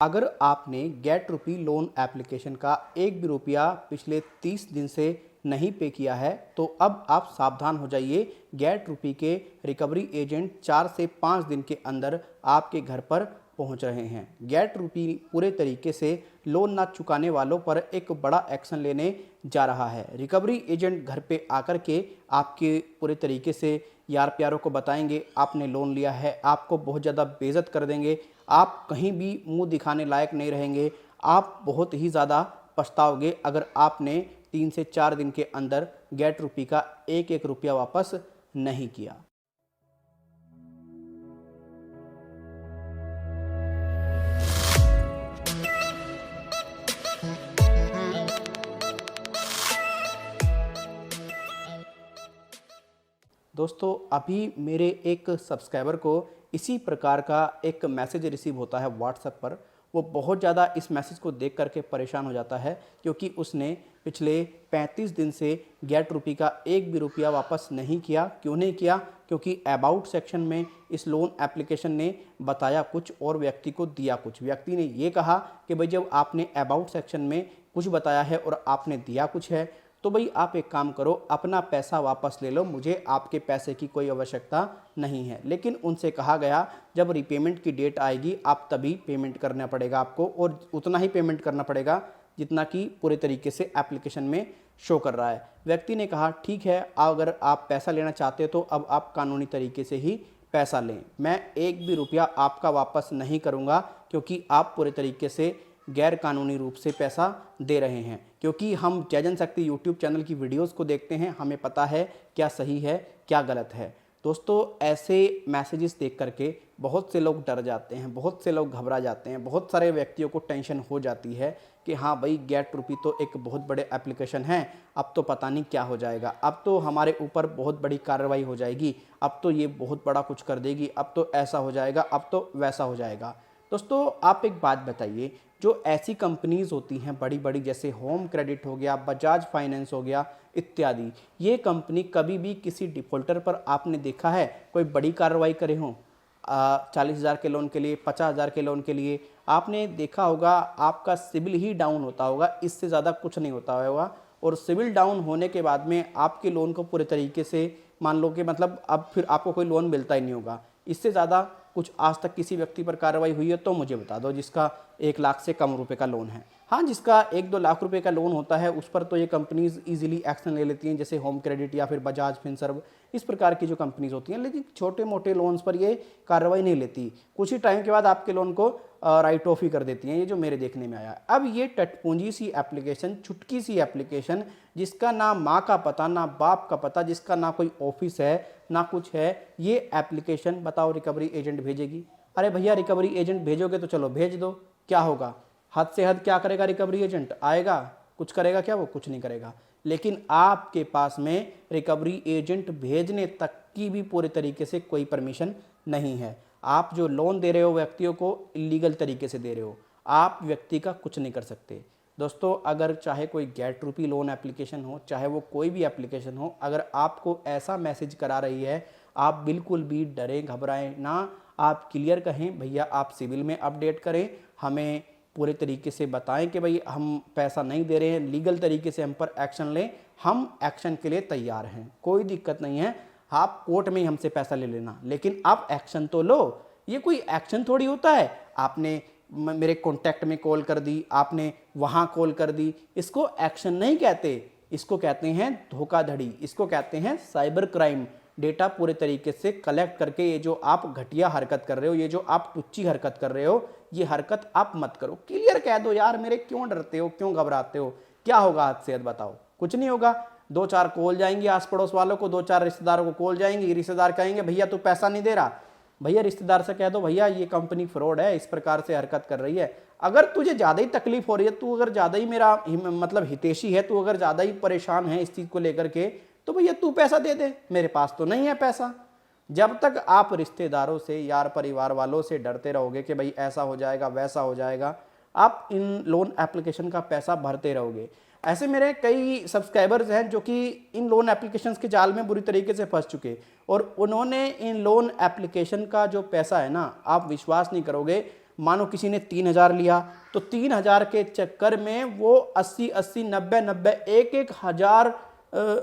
अगर आपने गेट रुपी loan application का एक भी रुपया पिछले 30 दिन से नहीं पे किया है तो अब आप सावधान हो जाइए। गेट रुपी के रिकवरी एजेंट 4 से 5 दिन के अंदर आपके घर पर पहुंच रहे हैं। गेट रुपी पूरे तरीके से लोन ना चुकाने वालों पर एक बड़ा एक्शन लेने जा रहा है। रिकवरी एजेंट घर पे आकर के आपके पूरे तरीके से यार प्यारों को बताएंगे आपने लोन लिया है, आपको बहुत ज़्यादा बेइज्जत कर देंगे, आप कहीं भी मुंह दिखाने लायक नहीं रहेंगे, आप बहुत ही ज़्यादा पछताओगे अगर आपने 3 से 4 दिन के अंदर गेट रुपी का एक एक रुपया वापस नहीं किया। दोस्तों अभी मेरे एक सब्सक्राइबर को इसी प्रकार का एक मैसेज रिसीव होता है व्हाट्सएप पर। वो बहुत ज़्यादा इस मैसेज को देख करके परेशान हो जाता है क्योंकि उसने पिछले 35 दिन से गेट रुपी का एक भी रुपया वापस नहीं किया। क्यों नहीं किया? क्योंकि अबाउट सेक्शन में इस लोन एप्लीकेशन ने बताया कुछ और व्यक्ति को दिया कुछ। व्यक्ति ने ये कहा कि भाई जब आपने अबाउट सेक्शन में कुछ बताया है और आपने दिया कुछ है तो भाई आप एक काम करो, अपना पैसा वापस ले लो, मुझे आपके पैसे की कोई आवश्यकता नहीं है। लेकिन उनसे कहा गया जब रीपेमेंट की डेट आएगी आप तभी पेमेंट करना पड़ेगा आपको, और उतना ही पेमेंट करना पड़ेगा जितना कि पूरे तरीके से एप्लीकेशन में शो कर रहा है। व्यक्ति ने कहा ठीक है, अगर आप पैसा लेना चाहते हो तो अब आप कानूनी तरीके से ही पैसा लें, मैं एक भी रुपया आपका वापस नहीं करूँगा क्योंकि आप पूरे तरीके से गैर कानूनी रूप से पैसा दे रहे हैं। क्योंकि हम जय जनशक्ति यूट्यूब चैनल की वीडियोस को देखते हैं, हमें पता है क्या सही है क्या गलत है। दोस्तों ऐसे मैसेजेस देख करके बहुत से लोग डर जाते हैं, बहुत से लोग घबरा जाते हैं, बहुत सारे व्यक्तियों को टेंशन हो जाती है कि हाँ भाई गेट रुपी तो एक बहुत बड़े एप्लीकेशन है, अब तो पता नहीं क्या हो जाएगा, अब तो हमारे ऊपर बहुत बड़ी कार्रवाई हो जाएगी, अब तो ये बहुत बड़ा कुछ कर देगी, अब तो ऐसा हो जाएगा, अब तो वैसा हो जाएगा। दोस्तों आप एक बात बताइए, जो ऐसी कंपनीज होती हैं बड़ी बड़ी जैसे होम क्रेडिट हो गया, बजाज फाइनेंस हो गया इत्यादि, ये कंपनी कभी भी किसी डिफॉल्टर पर आपने देखा है कोई बड़ी कार्रवाई करे हों? 40,000 के लोन के लिए, 50,000 के लोन के लिए आपने देखा होगा आपका सिबिल ही डाउन होता होगा, इससे ज़्यादा कुछ नहीं होता होगा। और सिबिल डाउन होने के बाद में आपके लोन को पूरे तरीके से मान लो कि मतलब अब फिर आपको कोई लोन मिलता ही नहीं होगा। इससे ज़्यादा कुछ आज तक किसी व्यक्ति पर कार्रवाई हुई है तो मुझे बता दो जिसका 1 लाख से कम रुपए का लोन है। हाँ, जिसका 1-2 लाख रुपए का लोन होता है उस पर तो ये कंपनीज इजीली एक्शन ले लेती हैं, जैसे होम क्रेडिट या फिर बजाज फिनसर्व, इस प्रकार की जो कंपनीज होती हैं। लेकिन छोटे मोटे लोन्स पर ये कार्रवाई नहीं लेती, कुछ ही टाइम के बाद आपके लोन को राइट ऑफ ही कर देती हैं, ये जो मेरे देखने में आया। अब ये टटपूंजी सी एप्लीकेशन, चुटकी सी एप्लीकेशन, जिसका ना माँ का पता ना बाप का पता, जिसका ना कोई ऑफिस है ना कुछ है, ये एप्लीकेशन बताओ रिकवरी एजेंट भेजेगी? अरे भैया रिकवरी एजेंट भेजोगे तो चलो भेज दो, क्या होगा? हद से हद क्या करेगा रिकवरी एजेंट? आएगा कुछ करेगा क्या? वो कुछ नहीं करेगा। लेकिन आपके पास में रिकवरी एजेंट भेजने तक की भी पूरे तरीके से कोई परमिशन नहीं है। आप जो लोन दे रहे हो व्यक्तियों को इलीगल तरीके से दे रहे हो, आप व्यक्ति का कुछ नहीं कर सकते। दोस्तों अगर चाहे कोई गेट रुपी लोन एप्लीकेशन हो, चाहे वो कोई भी एप्लीकेशन हो, अगर आपको ऐसा मैसेज करा रही है आप बिल्कुल भी डरें घबराएं ना, आप क्लियर कहें भैया आप सिविल में अपडेट करें, हमें पूरे तरीके से बताएं कि भाई हम पैसा नहीं दे रहे हैं, लीगल तरीके से हम पर एक्शन लें, हम एक्शन के लिए तैयार हैं, कोई दिक्कत नहीं है, आप कोर्ट में ही हमसे पैसा ले लेना, लेकिन आप एक्शन तो लो। ये कोई एक्शन थोड़ी होता है आपने मेरे कॉन्टैक्ट में कॉल कर दी, आपने वहाँ कॉल कर दी, इसको एक्शन नहीं कहते, इसको कहते हैं धोखाधड़ी, इसको कहते हैं साइबर क्राइम। डेटा पूरे तरीके से कलेक्ट करके ये जो आप घटिया हरकत कर रहे हो, ये जो आप टुच्ची हरकत कर रहे हो, ये हरकत आप मत करो। क्लियर कह दो यार, मेरे क्यों डरते हो, क्यों घबराते हो? क्या होगा आज से बताओ? कुछ नहीं होगा। 2-4 कॉल जाएंगी आस पड़ोस वालों को, 2-4 रिश्तेदारों को कॉल जाएंगी, रिश्तेदार कहेंगे भैया तू पैसा नहीं दे रहा, भैया रिश्तेदार से कह दो भैया ये कंपनी फ्रॉड है, इस प्रकार से हरकत कर रही है। अगर तुझे ज़्यादा ही तकलीफ हो रही है, तू अगर ज़्यादा ही मेरा मतलब हितैषी है, तू अगर ज़्यादा ही परेशान है इस चीज़ को लेकर के, तो भैया तू पैसा दे दे, मेरे पास तो नहीं है पैसा। जब तक आप रिश्तेदारों से, यार परिवार वालों से डरते रहोगे कि भाई ऐसा हो जाएगा वैसा हो जाएगा, आप इन लोन एप्लीकेशन का पैसा भरते रहोगे। ऐसे मेरे कई सब्सक्राइबर्स हैं जो कि इन लोन एप्लीकेशंस के जाल में बुरी तरीके से फंस चुके, और उन्होंने इन लोन एप्लीकेशन का जो पैसा है ना, आप विश्वास नहीं करोगे, मानो किसी ने 3,000 लिया तो 3,000 के चक्कर में वो 80-80, 90-90, 1-1 हज़ार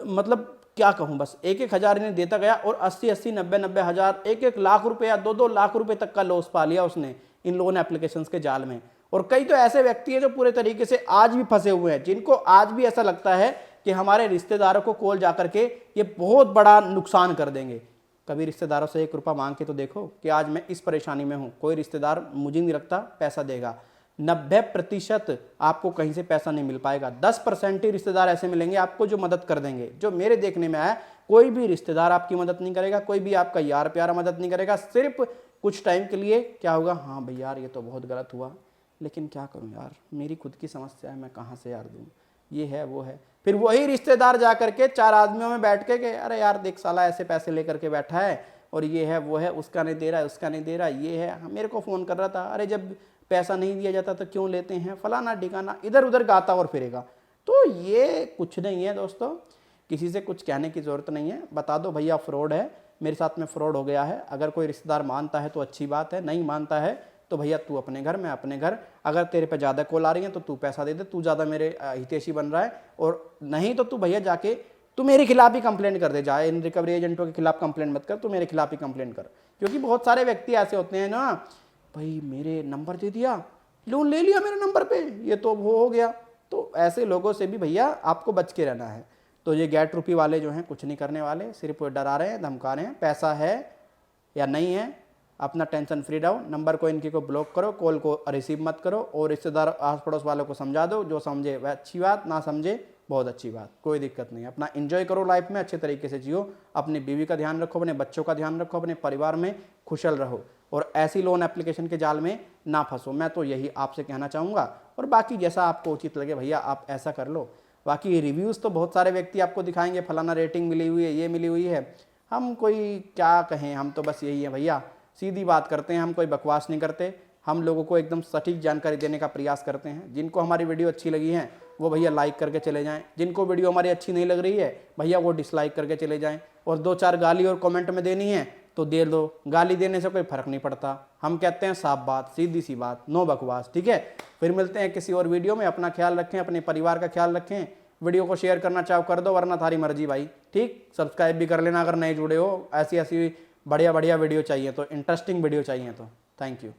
मतलब क्या कहूँ, बस 1-1 हज़ार इन्हें देता गया और 80-80, 90-90 हज़ार, 1-1 लाख रुपए या 2-2 लाख रुपए तक का लॉस पा लिया उसने इन लोन एप्लीकेशंस के जाल में। और कई तो ऐसे व्यक्ति हैं जो पूरे तरीके से आज भी फंसे हुए हैं, जिनको आज भी ऐसा लगता है कि हमारे रिश्तेदारों को कॉल जा करके ये बहुत बड़ा नुकसान कर देंगे। कभी रिश्तेदारों से 1 रुपया मांग के तो देखो कि आज मैं इस परेशानी में हूँ, कोई रिश्तेदार मुझे नहीं रखता पैसा देगा। 90% आपको कहीं से पैसा नहीं मिल पाएगा। 10% ही रिश्तेदार ऐसे मिलेंगे आपको जो मदद कर देंगे। जो मेरे देखने में आया, कोई भी रिश्तेदार आपकी मदद नहीं करेगा, कोई भी आपका यार प्यारा मदद नहीं करेगा। सिर्फ कुछ टाइम के लिए क्या होगा, हाँ भाई यार ये तो बहुत गलत हुआ, लेकिन क्या करूँ यार, मेरी खुद की समस्या है, मैं कहाँ से यार दूँ, ये है वो है। फिर वही रिश्तेदार जा करके 4 आदमियों में बैठ के अरे यार देख साला ऐसे पैसे लेकर के बैठा है और ये है वो है, उसका नहीं दे रहा है, उसका नहीं दे रहा, ये है, मेरे को फ़ोन कर रहा था, अरे जब पैसा नहीं दिया जाता तो क्यों लेते हैं, फलाना ठिकाना, इधर उधर गाता और फिरेगा। तो ये कुछ नहीं है दोस्तों, किसी से कुछ कहने की ज़रूरत नहीं है। बता दो भैया फ्रॉड है, मेरे साथ में फ्रॉड हो गया है। अगर कोई रिश्तेदार मानता है तो अच्छी बात है, नहीं मानता है तो भैया तू अपने घर, मैं अपने घर। अगर तेरे पे ज़्यादा कॉल आ रही है तो तू पैसा दे दे, तू ज़्यादा मेरे हितैषी बन रहा है, और नहीं तो तू भैया जाके तू मेरे खिलाफ ही कंप्लेंट कर दे। जाए इन रिकवरी एजेंटों के खिलाफ कंप्लेंट मत कर, तू मेरे खिलाफ ही कंप्लेंट कर। क्योंकि बहुत सारे व्यक्ति ऐसे होते हैं ना, भाई मेरे नंबर दे दिया, लोन ले लिया मेरे नंबर पे, ये तो वो हो गया। तो ऐसे लोगों से भी भैया आपको बच के रहना है। तो ये गेट रुपी वाले जो हैं कुछ नहीं करने वाले, सिर्फ डरा रहे हैं, धमका रहे हैं। पैसा है या नहीं है, अपना टेंशन फ्री रहो। नंबर को इनके को ब्लॉक करो, कॉल को रिसीव मत करो, और रिश्तेदार आस पड़ोस वालों को समझा दो। जो समझे वह अच्छी बात, ना समझे बहुत अच्छी बात, कोई दिक्कत नहीं है। अपना एंजॉय करो, लाइफ में अच्छे तरीके से जियो, अपनी बीवी का ध्यान रखो, अपने बच्चों का ध्यान रखो, अपने परिवार में खुशल रहो, और ऐसी लोन एप्लीकेशन के जाल में ना फंसो। मैं तो यही आपसे कहना चाहूँगा। और बाकी जैसा आपको उचित लगे भैया आप ऐसा कर लो। बाकी रिव्यूज़ तो बहुत सारे व्यक्ति आपको दिखाएंगे, फलाना रेटिंग मिली हुई है, ये मिली हुई है। हम कोई क्या कहें, हम तो बस यही है भैया, सीधी बात करते हैं, हम कोई बकवास नहीं करते। हम लोगों को एकदम सटीक जानकारी देने का प्रयास करते हैं। जिनको हमारी वीडियो अच्छी लगी है वो भैया लाइक करके चले जाएं, जिनको वीडियो हमारी अच्छी नहीं लग रही है भैया वो डिसलाइक करके चले जाएं। और 2-4 गाली और कमेंट में देनी है तो दे दो, गाली देने से कोई फर्क नहीं पड़ता। हम कहते हैं साफ बात, सीधी सी बात, नो बकवास, ठीक है। फिर मिलते हैं किसी और वीडियो में। अपना ख्याल रखें, अपने परिवार का ख्याल रखें। वीडियो को शेयर करना चाहो कर दो, वरना थारी मर्जी भाई, ठीक। सब्सक्राइब भी कर लेना अगर नए जुड़े हो। ऐसी ऐसी बढ़िया बढ़िया वीडियो चाहिए तो, इंटरेस्टिंग वीडियो चाहिए तो। Thank you.